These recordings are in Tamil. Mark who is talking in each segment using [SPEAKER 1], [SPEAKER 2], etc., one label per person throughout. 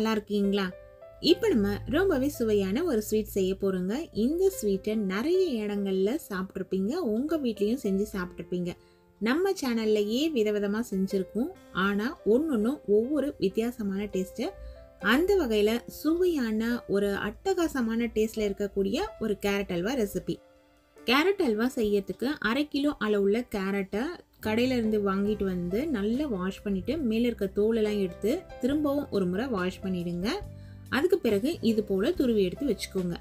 [SPEAKER 1] நல்லா இருக்கீங்களா? இப்போ நம்ம ரொம்பவே சுவையான ஒரு ஸ்வீட் செய்ய போறோங்க. இந்த ஸ்வீட்டை நிறைய இடங்கள்ல சாப்பிட்ருப்பீங்க. உங்க வீட்லயும் செஞ்சு சாப்பிட்ருப்பீங்க. நம்ம சேனல்லையே விதவிதமா செஞ்சிருக்கோம். ஆனா ஒன்னொன்னும் ஒவ்வொரு வித்தியாசமான டேஸ்ட்டு. அந்த வகையில சுவையான ஒரு அட்டகாசமான டேஸ்ட்ல இருக்கக்கூடிய ஒரு carrot halwa recipe. Carrot halwa செய்யறதுக்கு 1/2 கிலோ அளவுள்ள கேரட்டை கடையில இருந்து வாங்கிட்டு வந்து நல்லா வாஷ் பண்ணிட்டு மேல இருக்க தோலெல்லாம் எடுத்து திரும்பவும் ஒரு முறை வாஷ் பண்ணிடுங்க. அதுக்கு பிறகு இது போல துருவி எடுத்து வச்சுக்கோங்க.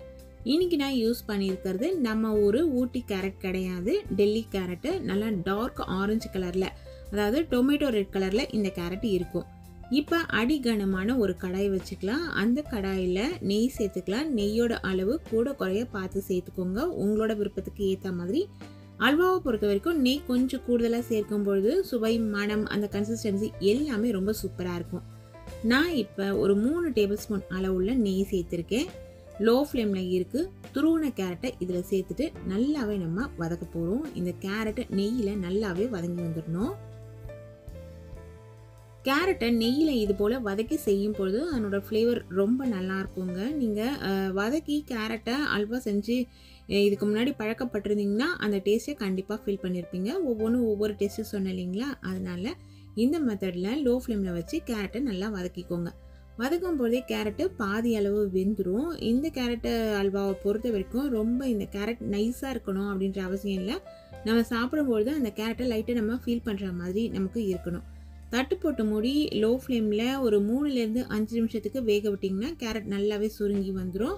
[SPEAKER 1] இன்னைக்கு நான் யூஸ் பண்ணியிருக்கிறது நம்ம ஒரு ஊட்டி கேரட் கிடையாது, டெல்லி கேரட்டு. நல்லா டார்க் ஆரஞ்சு கலர்ல, அதாவது டொமேட்டோ ரெட் கலர்ல இந்த கேரட் இருக்கும். இப்போ அடிகனமான ஒரு கடாய் வச்சுக்கலாம். அந்த கடாயில் நெய் சேர்த்துக்கலாம். நெய்யோட அளவு கூட குறைய பார்த்து சேர்த்துக்கோங்க, உங்களோட விருப்பத்துக்கு ஏற்ற மாதிரி. அல்வாவை பொறுத்த வரைக்கும் நெய் கொஞ்சம் கூடுதலாக சேர்க்கும் பொழுது சுவை, மனம், அந்த கன்சிஸ்டன்சி எல்லாமே ரொம்ப சூப்பராக இருக்கும். நான் இப்போ ஒரு 3 டேபிள் ஸ்பூன் அளவுள்ள நெய் சேர்த்துருக்கேன். லோ ஃப்ளேமில் இருக்குது. துருவின கேரட்டை இதில் சேர்த்துட்டு நல்லாவே நம்ம வதக்க போகிறோம். இந்த கேரட்டை நெய்யில் நல்லாவே வதங்கி வந்துடணும். கேரட்டை நெய்யில் இது போல் வதக்கி செய்யும் பொழுது அதனோட ஃப்ளேவர் ரொம்ப நல்லா இருக்குங்க. நீங்கள் வதக்கி கேரட்டை அல்வா செஞ்சு இதுக்கு முன்னாடி பழக்கப்பட்டிருந்தீங்கன்னா அந்த டேஸ்ட்டை கண்டிப்பாக ஃபீல் பண்ணியிருப்பீங்க. ஒவ்வொன்றும் ஒவ்வொரு டேஸ்ட்டு சொன்னேன் இல்லைங்களா? அதனால் இந்த மெத்தடில் லோ ஃப்ளேமில் வச்சு கேரட்டை நல்லா வதக்கிக்கோங்க. வதக்கும் போதே கேரட்டு பாதி அளவு வெந்துடும். இந்த கேரட்டு அல்வாவை பொறுத்த வரைக்கும் ரொம்ப இந்த கேரட் நைஸாக இருக்கணும் அப்படின்ற அவசியம் இல்லை. நம்ம சாப்பிடும்பொழுது அந்த கேரட்டை லைட்டாக நம்ம ஃபீல் பண்ணுற மாதிரி நமக்கு இருக்கணும். தட்டு போட்டு மூடி லோ ஃப்ளேமில் ஒரு 3லேருந்து 5 நிமிஷத்துக்கு வேக விட்டிங்கன்னா கேரட் நல்லாவே சுருங்கி வந்துடும்.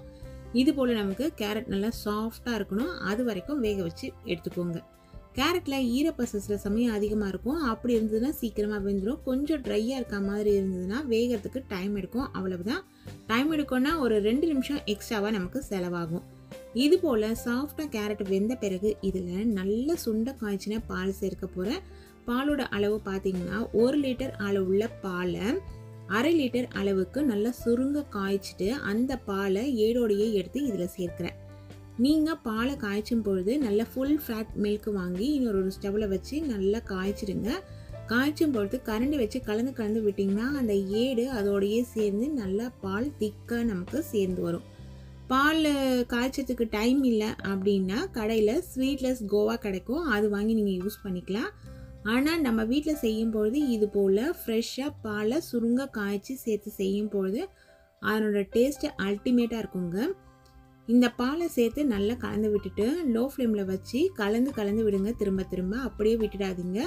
[SPEAKER 1] இது போல் நமக்கு கேரட் நல்லா சாஃப்டாக இருக்கணும். அது வரைக்கும் வேக வச்சு எடுத்துக்கோங்க. கேரட்டில் ஈரப்பசை சில சமயம் அதிகமாக இருக்கும். அப்படி இருந்ததுன்னா சீக்கிரமாக வெந்துடும். கொஞ்சம் ட்ரையாக இருக்க மாதிரி இருந்ததுன்னா வேகிறதுக்கு டைம் எடுக்கும். அவ்வளவுதான். டைம் எடுக்கும்னா ஒரு 2 நிமிஷம் எக்ஸ்ட்ராவாக நமக்கு செலவாகும். இது போல் சாஃப்டாக கேரட் வெந்த பிறகு இதில் நல்ல சுண்ட காய்ச்சின பால் சேர்க்க போகிறேன். பாலோட அளவு பார்த்தீங்கன்னா 1 லிட்டர் அளவுள்ள பாலை 1/2 லிட்டர் அளவுக்கு நல்லா சுருங்க காய்ச்சிட்டு அந்த பாலை ஏடோடையே எடுத்து இதில் சேர்க்கிறேன். நீங்கள் பாலை காய்ச்சும் பொழுது நல்லா ஃபுல் ஃபேட் மில்க் வாங்கி இன்னொரு ஸ்டவ்வில் வச்சு நல்லா காய்ச்சிடுங்க. காய்ச்சும் பொழுது கரண்டி வச்சு கலந்து கலந்து விட்டிங்கன்னா அந்த ஏடு அதோடையே சேர்ந்து நல்லா பால் திக்காக நமக்கு சேர்ந்து வரும். பால் காய்ச்சதுக்கு டைம் இல்லை அப்படின்னா கடையில் ஸ்வீட்லெஸ் கோவா கிடைக்கும், அது வாங்கி நீங்கள் யூஸ் பண்ணிக்கலாம். ஆனால் நம்ம வீட்டில் செய்யும்பொழுது இது போல் ஃப்ரெஷ்ஷாக பாலை சுருங்க காய்ச்சி சேர்த்து செய்யும்பொழுது அதனோட டேஸ்ட்டு அல்டிமேட்டாக இருக்குங்க. இந்த பாலை சேர்த்து நல்லா கலந்து விட்டுட்டு லோ ஃப்ளேமில் வச்சு கலந்து கலந்து விடுங்க. திரும்ப திரும்ப அப்படியே விட்டுடாதீங்க.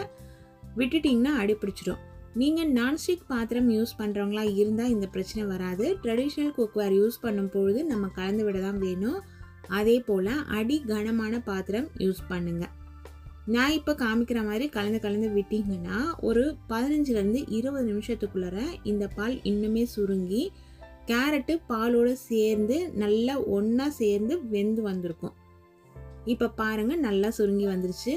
[SPEAKER 1] விட்டுட்டிங்கன்னா அடி பிடிச்சிடும். நீங்கள் நான்ஸ்டிக் பாத்திரம் யூஸ் பண்ணுறவங்களா இருந்தால் இந்த பிரச்சனை வராது. ட்ரெடிஷ்னல் குக்வேர் யூஸ் பண்ணும்பொழுது நம்ம கலந்து விட தான் வேணும். அதே போல் அடி கனமான பாத்திரம் யூஸ் பண்ணுங்கள். நான் இப்போ காமிக்கிற மாதிரி கலந்து கலந்து விட்டிங்கன்னா ஒரு 15லேருந்து 20 நிமிஷத்துக்குள்ளார இந்த பால் இன்னுமே சுருங்கி கேரட்டு பாலோடு சேர்ந்து நல்லா ஒன்றா சேர்ந்து வெந்து வந்திருக்கும். இப்போ பாருங்கள் நல்லா சுருங்கி வந்துருச்சு.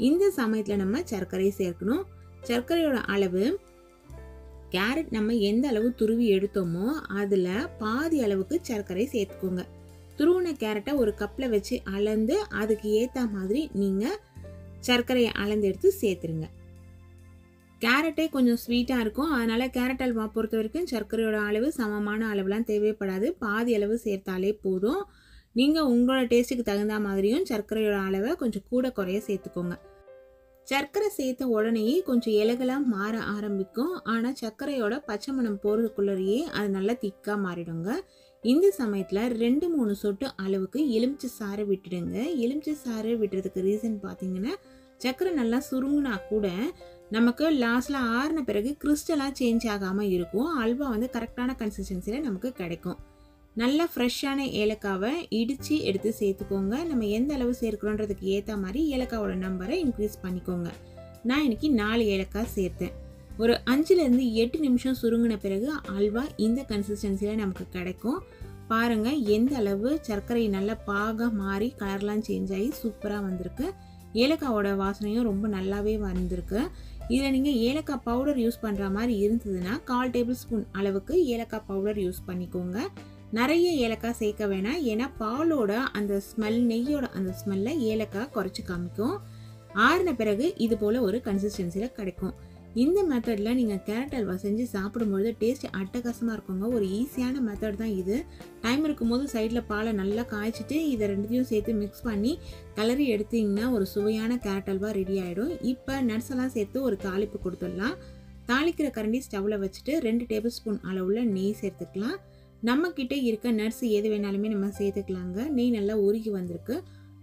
[SPEAKER 1] இந்த சமயத்தில் நம்ம சர்க்கரை சேர்க்கணும். சர்க்கரையோட அளவு கேரட் நம்ம எந்த அளவு துருவி எடுத்தோமோ அதில் பாதி அளவுக்கு சர்க்கரை சேர்த்துக்கோங்க. துருவின கேரட்டை ஒரு கப்பில் வச்சு அளந்து அதுக்கு ஏற்ற மாதிரி நீங்கள் சர்க்கரையை அளந்து எடுத்து சேர்த்துருங்க. கேரட்டே கொஞ்சம் ஸ்வீட்டாக இருக்கும். அதனால் கேரட் அல்வா பொறுத்த வரைக்கும் சர்க்கரையோட அளவு சமமான அளவுலாம் தேவைப்படாது. பாதி அளவு சேர்த்தாலே போதும். நீங்கள் உங்களோட டேஸ்ட்டுக்கு தகுந்த மாதிரியும் சர்க்கரையோட அளவை கொஞ்சம் கூட குறைய சேர்த்துக்கோங்க. சர்க்கரை சேர்த்த உடனேயே கொஞ்சம் இலைகளாக மாற ஆரம்பிக்கும். ஆனால் சர்க்கரையோட பச்சை மணம் போகிறதுக்குள்ளேயே அது நல்லா திக்காக மாறிடுங்க. இந்த சமயத்தில் 2-3 சொட்டு அளவுக்கு எலுமிச்சை சாறு விட்டுடுங்க. எலுமிச்சை சாறு விட்டுறதுக்கு ரீசன் பார்த்தீங்கன்னா சர்க்கரை நல்லா சுருங்கினா கூட நமக்கு லாஸ்ட்டில் ஆறின பிறகு கிறிஸ்டலாக சேஞ்ச் ஆகாமல் இருக்கும். அல்வா வந்து கரெக்டான கன்சிஸ்டன்சியில் நமக்கு கிடைக்கும். நல்லா ஃப்ரெஷ்ஷான ஏலக்காவை இடித்து எடுத்து சேர்த்துக்கோங்க. நம்ம எந்த அளவு சேர்க்கிறோன்றதுக்கு ஏற்ற மாதிரி ஏலக்காவோட நம்பரை இன்க்ரீஸ் பண்ணிக்கோங்க. நான் இன்றைக்கி 4 ஏலக்காய் சேர்த்தேன். ஒரு 5லேருந்து 8 நிமிஷம் சுருங்கின பிறகு அல்வா இந்த கன்சிஸ்டன்சியில் நமக்கு கிடைக்கும். பாருங்கள் எந்த அளவு சர்க்கரை நல்லா பாக மாறி கலர்லாம் சேஞ்ச் ஆகி சூப்பராக வந்திருக்கு. ஏலக்காவோட வாசனையும் ரொம்ப நல்லாவே வந்திருக்கு. இதில் நீங்கள் ஏலக்காய் பவுடர் யூஸ் பண்ணுற மாதிரி இருந்ததுன்னா 1/4 டேபிள் ஸ்பூன் அளவுக்கு ஏலக்காய் பவுடர் யூஸ் பண்ணிக்கோங்க. நிறைய ஏலக்காய் சேர்க்க வேணாம், ஏன்னா பாலோட அந்த ஸ்மெல், நெய்யோட அந்த ஸ்மெல்லை ஏலக்காய் குறைச்சி காமிக்கும். ஆறின பிறகு இது போல் ஒரு கன்சிஸ்டன்சியில் கிடைக்கும். இந்த மெத்தடில் நீங்கள் கேரட் அல்வா செஞ்சு சாப்பிடும்பொழுது டேஸ்ட் அட்டகாசமாக இருக்குங்க. ஒரு ஈஸியான மெத்தட் தான் இது. டைம் இருக்கும்போது சைடில் பாலை நல்லா காய்ச்சிட்டு இதை ரெண்டுத்தையும் சேர்த்து மிக்ஸ் பண்ணி கிளறி எடுத்திங்கன்னா ஒரு சுவையான கேரட் அல்வா ரெடி ஆகிடும். இப்போ நட்ஸ் எல்லாம் சேர்த்து ஒரு தாளிப்பு கொடுத்துடலாம். தாளிக்கிற கரண்டி ஸ்டவ்வில் வச்சுட்டு 2 டேபிள் ஸ்பூன் அளவுள்ள நெய் சேர்த்துக்கலாம். நம்மக்கிட்ட இருக்க நட்ஸ் எது வேணாலுமே நம்ம சேர்த்துக்கலாங்க. நெய் நல்லா உருகி வந்திருக்கு.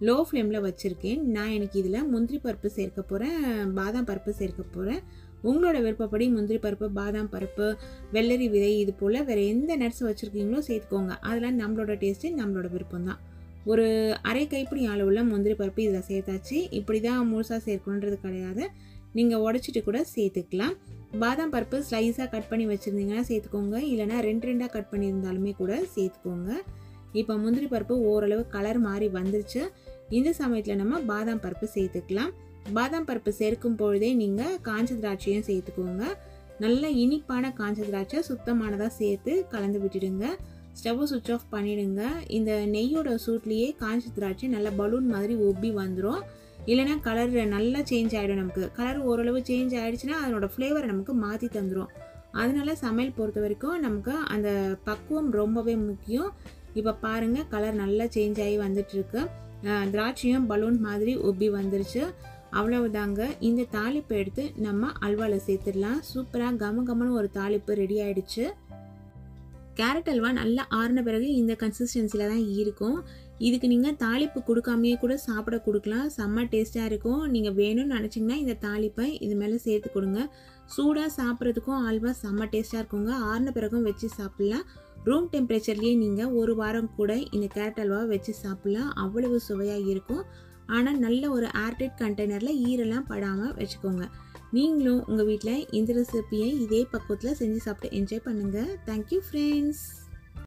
[SPEAKER 1] லோ ஃப்ளேமில் வச்சுருக்கேன். நான் எனக்கு இதில் முந்திரி பருப்பு சேர்க்க போகிறேன், பாதாம் பருப்பு சேர்க்க போகிறேன். உங்களோட விருப்பப்படி முந்திரி பருப்பு, பாதாம் பருப்பு, வெள்ளரி விதை இது போல் வேறு எந்த நட்ஸ் வச்சுருக்கீங்களோ சேர்த்துக்கோங்க. அதெல்லாம் நம்மளோட டேஸ்ட்டு, நம்மளோட விருப்பம் தான். ஒரு அரை கைப்பிடி அளவுள்ள முந்திரி பருப்பு இதில் சேர்த்தாச்சு. இப்படி தான் முழுசாக சேர்க்கணுன்றது கிடையாது, நீங்கள் உடச்சிட்டு கூட சேர்த்துக்கலாம். பாதாம் பருப்பு ஸ்லைஸாக கட் பண்ணி வச்சுருந்தீங்கன்னா சேர்த்துக்கோங்க, இல்லைனா 2 கட் பண்ணியிருந்தாலுமே கூட சேர்த்துக்கோங்க. இப்போ முந்திரி பருப்பு ஓரளவு கலர் மாறி வந்துருச்சு. இந்த சமயத்தில் நம்ம பாதாம் பருப்பு சேர்த்துக்கலாம். பாதாம் பருப்பு சேர்க்கும் பொழுதே நீங்கள் காஞ்ச திராட்சையும் சேர்த்துக்கோங்க. நல்ல இனிப்பான காஞ்ச திராட்சை சுத்தமானதாக சேர்த்து கலந்து விட்டுடுங்க. ஸ்டவ்வை சுவிட்ச் ஆஃப் பண்ணிவிடுங்க. இந்த நெய்யோட சூட்லேயே காஞ்ச திராட்சை நல்லா பலூன் மாதிரி ஒப்பி வந்துடும். இல்லைனா கலர் நல்லா சேஞ்ச் ஆகிடும். நமக்கு கலர் ஓரளவு சேஞ்ச் ஆகிடுச்சுன்னா அதனோட ஃப்ளேவரை நமக்கு மாற்றி தந்துடும். அதனால சமையல் பொறுத்த வரைக்கும் நமக்கு அந்த பக்குவம் ரொம்பவே முக்கியம். இப்போ பாருங்கள், கலர் நல்லா சேஞ்ச் ஆகி வந்துட்டுருக்கு. திராட்சையும் பலூன் மாதிரி ஒப்பி வந்துருச்சு. அவ்வளவுதாங்க. இந்த தாளிப்பை எடுத்து நம்ம அல்வாவில் சேர்த்துடலாம். சூப்பராக கமகமன்னு ஒரு தாளிப்பு ரெடி ஆகிடுச்சு. கேரட் அல்வா நல்லா ஆறின பிறகு இந்த கன்சிஸ்டன்சியில் தான் இருக்கும். இதுக்கு நீங்கள் தாளிப்பு கொடுக்காமையே கூட சாப்பிட கொடுக்கலாம். செம்ம டேஸ்ட்டாக இருக்கும். நீங்கள் வேணும்னு நினச்சிங்கன்னா இந்த தாளிப்பை இது மேலே சேர்த்து கொடுங்க. சூடாக சாப்பிட்றதுக்கும் அல்வா செம்ம டேஸ்ட்டாக இருக்குங்க. ஆறின பிறகும் வச்சு சாப்பிட்லாம். ரூம் டெம்பரேச்சர்லேயே நீங்கள் ஒரு வாரம் கூட இந்த கேரட் அல்வாவை வச்சு சாப்பிட்லாம். அவ்வளவு சுவையாக இருக்கும். ஆனால் நல்ல ஒரு ஏர்டைட் கண்டெய்னரில் ஈரெல்லாம் படாமல் வச்சுக்கோங்க. நீங்களும் உங்கள் வீட்டில் இந்த ரெசிபியை இதே பக்குவத்தில் செஞ்சு சாப்பிட்டு என்ஜாய் பண்ணுங்கள். Thank you friends.